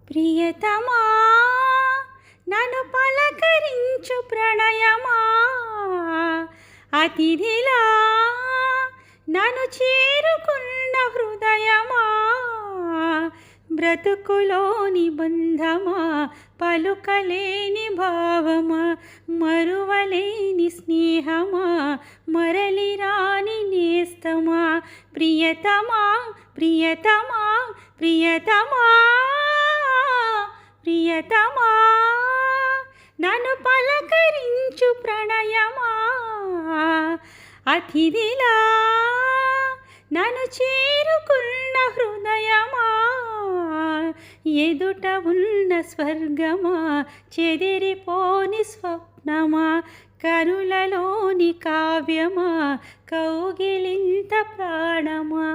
ప్రియతమా నన్ను పలకరించు ప్రణయమా, అతిథిలా నన్ను చేరుకున్న హృదయమా, బ్రతుకులోని బంధమా, పలుకలేని భావమా, మరువలేని స్నేహమా, మరలి రాని నేస్తమా. ప్రియతమా ప్రియతమా ప్రియతమా ప్రియతమా నన్ను పలకరించు ప్రణయమా, అతిథిలా నన్ను చేరుకున్న హృదయమా, ఎదుట ఉన్న స్వర్గమా, చెదిరిపోని స్వప్నమా, కనులలోని కావ్యమా, కౌగిలింత ప్రాణమా.